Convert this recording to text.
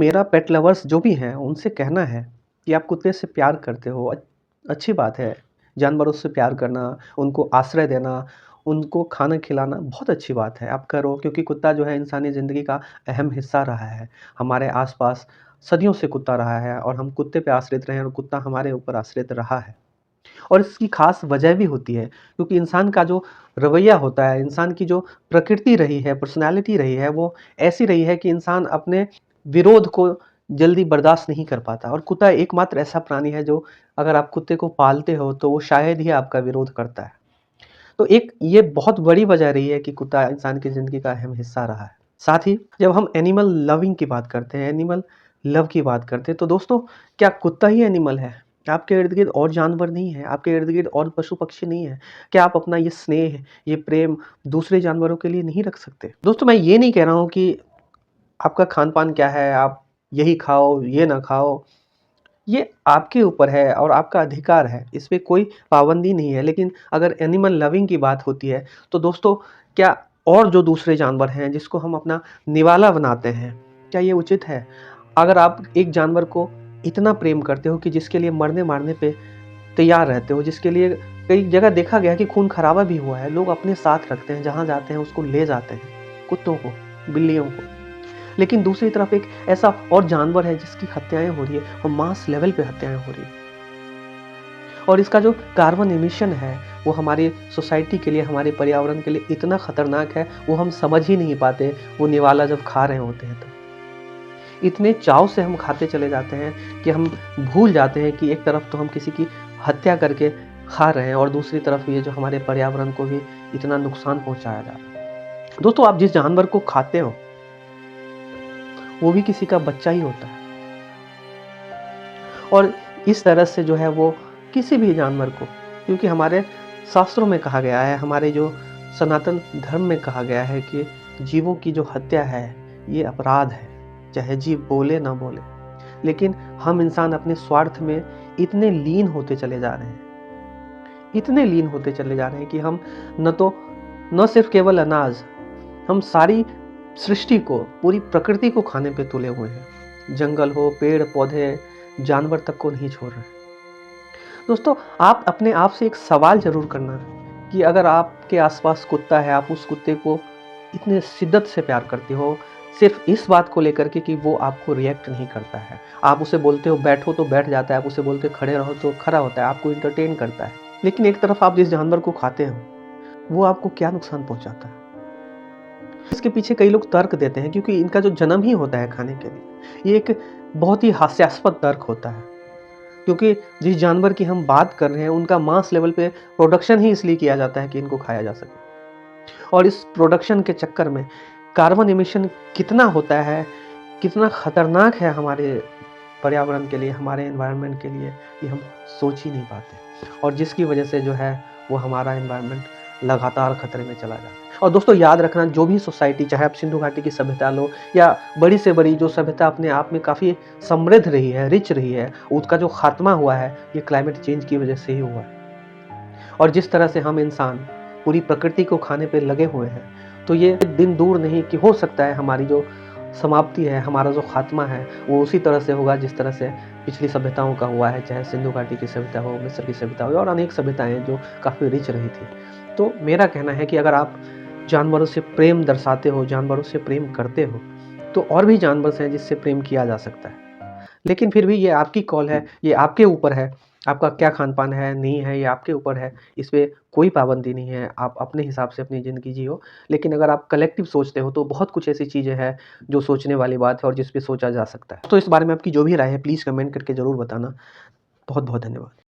मेरा पेट लवर्स जो भी हैं उनसे कहना है कि आप कुत्ते से प्यार करते हो, अच्छी बात है। जानवरों से प्यार करना, उनको आश्रय देना, उनको खाना खिलाना बहुत अच्छी बात है, आप करो, क्योंकि कुत्ता जो है इंसानी ज़िंदगी का अहम हिस्सा रहा है। हमारे आस-पास सदियों से कुत्ता रहा है और हम कुत्ते पे आश्रित रहे हैं और कुत्ता हमारे ऊपर आश्रित रहा है। और इसकी ख़ास वजह भी होती है, क्योंकि इंसान का जो रवैया होता है, इंसान की जो प्रकृति रही है, पर्सनैलिटी रही है, वो ऐसी रही है कि इंसान अपने विरोध को जल्दी बर्दाश्त नहीं कर पाता। और कुत्ता एकमात्र ऐसा प्राणी है जो, अगर आप कुत्ते को पालते हो तो वो शायद ही आपका विरोध करता है। तो एक ये बहुत बड़ी वजह रही है कि कुत्ता इंसान की ज़िंदगी का अहम हिस्सा रहा है। साथ ही जब हम एनिमल लविंग की बात करते हैं, एनिमल लव की बात करते हैं, तो दोस्तों, क्या कुत्ता ही एनिमल है? आपके इर्द-गिर्द और जानवर नहीं हैं? आपके इर्द-गिर्द और पशु-पक्षी नहीं हैं? क्या आप अपना ये स्नेह, ये प्रेम दूसरे जानवरों के लिए नहीं रख सकते? दोस्तों, मैं ये नहीं कह रहा हूँ कि आपका खान-पान क्या है, आप यही खाओ, ये ना खाओ। ये आपके ऊपर है और आपका अधिकार है, इसपे कोई पाबंदी नहीं है। लेकिन अगर एनिमल लविंग की बात होती है, तो दोस्तों, क्या और जो दूसरे जानवर हैं जिसको हम अपना निवाला बनाते हैं, क्या ये उचित है? अगर आप एक जानवर को इतना प्रेम करते हो कि जिसके लिए मरने-मारने पे तैयार रहते हो, जिसके लिए कई जगह देखा गया है कि खून-खराबा भी हुआ है, लोग अपने साथ रखते हैं, जहाँ जाते हैं उसको ले जाते हैं, कुत्तों को, बिल्लियों को। लेकिन दूसरी तरफ एक ऐसा और जानवर है जिसकी हत्याएँ हो रही है और मास लेवल पे हत्याएँ हो रही है। और इसका जो कार्बन एमिशन है, वो हमारी सोसाइटी के लिए, हमारे पर्यावरण के लिए इतना खतरनाक है, वो हम समझ ही नहीं पाते, वो निवाला जब खा रहे होते हैं तो। इतने चाव से हम खाते चले जाते हैं कि हम भूल जाते हैं कि एक तरफ तो हम किसी की हत्या करके खा रहे हैं और दूसरी तरफ ये जो हमारे पर्यावरण को भी इतना नुकसान पहुँचाया जा रहा है। दोस्तों, आप जिस जानवर को खाते हो, वो भी किसी का बच्चा ही होता है। और इस तरह से जो है वो किसी भी जानवर को, क्योंकि हमारे शास्त्रों में कहा गया है, हमारे जो सनातन धर्म में कहा गया है कि जीवों की जो हत्या है, ये अपराध है, चाहे जीव बोले ना बोले। लेकिन हम इंसान अपने स्वार्थ में इतने लीन होते चले जा रहे हैं, इतने लीन होते चले जा रहे हैं कि हम न सिर्फ केवल अनाज, हम सारी सृष्टि को, पूरी प्रकृति को खाने पे तुले हुए हैं। जंगल हो, पेड़ पौधे, जानवर तक को नहीं छोड़ रहे। दोस्तों, आप अपने आप से एक सवाल ज़रूर करना कि अगर आपके आसपास कुत्ता है, आप उस कुत्ते को इतने शिद्दत से प्यार करते हो, सिर्फ इस बात को लेकर के कि वो आपको रिएक्ट नहीं करता है। आप उसे बोलते हो बैठो तो बैठ जाता है, आप उसे बोलते हो खड़े रहो तो खड़ा होता है, आपको एंटरटेन करता है। लेकिन एक तरफ आप जिस जानवर को खाते हो, वो आपको क्या नुकसान पहुँचाता है? इसके पीछे कई लोग तर्क देते हैं, क्योंकि इनका जो जन्म ही होता है खाने के लिए, ये एक बहुत ही हास्यास्पद तर्क होता है। क्योंकि जिस जानवर की हम बात कर रहे हैं, उनका मास लेवल पे प्रोडक्शन ही इसलिए किया जाता है कि इनको खाया जा सके। और इस प्रोडक्शन के चक्कर में कार्बन एमिशन कितना होता है, कितना खतरनाक है हमारे पर्यावरण के लिए, हमारे एनवायरनमेंट के लिए, ये हम सोच ही नहीं पाते। और जिसकी वजह से जो है वो हमारा एनवायरनमेंट लगातार खतरे में चला जा रहा है। और दोस्तों, याद रखना, जो भी सोसाइटी, चाहे आप सिंधु घाटी की सभ्यता लो या बड़ी से बड़ी जो सभ्यता अपने आप में काफ़ी समृद्ध रही है, रिच रही है, उसका जो खात्मा हुआ है, ये क्लाइमेट चेंज की वजह से ही हुआ है। और जिस तरह से हम इंसान पूरी प्रकृति को खाने पे लगे हुए हैं, तो ये दिन दूर नहीं कि हो सकता है हमारी जो समाप्ति है, हमारा जो खात्मा है, वो उसी तरह से होगा जिस तरह से पिछली सभ्यताओं का हुआ है, चाहे सिंधु घाटी की सभ्यता हो, मिस्र की सभ्यता हो और अनेक सभ्यताएँ जो काफ़ी रिच रही थी। तो मेरा कहना है कि अगर आप जानवरों से प्रेम दर्शाते हो, जानवरों से प्रेम करते हो, तो और भी जानवर हैं जिससे प्रेम किया जा सकता है। लेकिन फिर भी ये आपकी कॉल है, ये आपके ऊपर है, आपका क्या खान-पान है, नहीं है, ये आपके ऊपर है, इस पे कोई पाबंदी नहीं है, आप अपने हिसाब से अपनी ज़िंदगी जियो। लेकिन अगर आप कलेक्टिव सोचते हो, तो बहुत कुछ ऐसी चीज़ें हैं, जो सोचने वाली बात है और जिस पे सोचा जा सकता है। तो इस बारे में आपकी जो भी राय है, प्लीज़ कमेंट करके ज़रूर बताना। बहुत-बहुत धन्यवाद।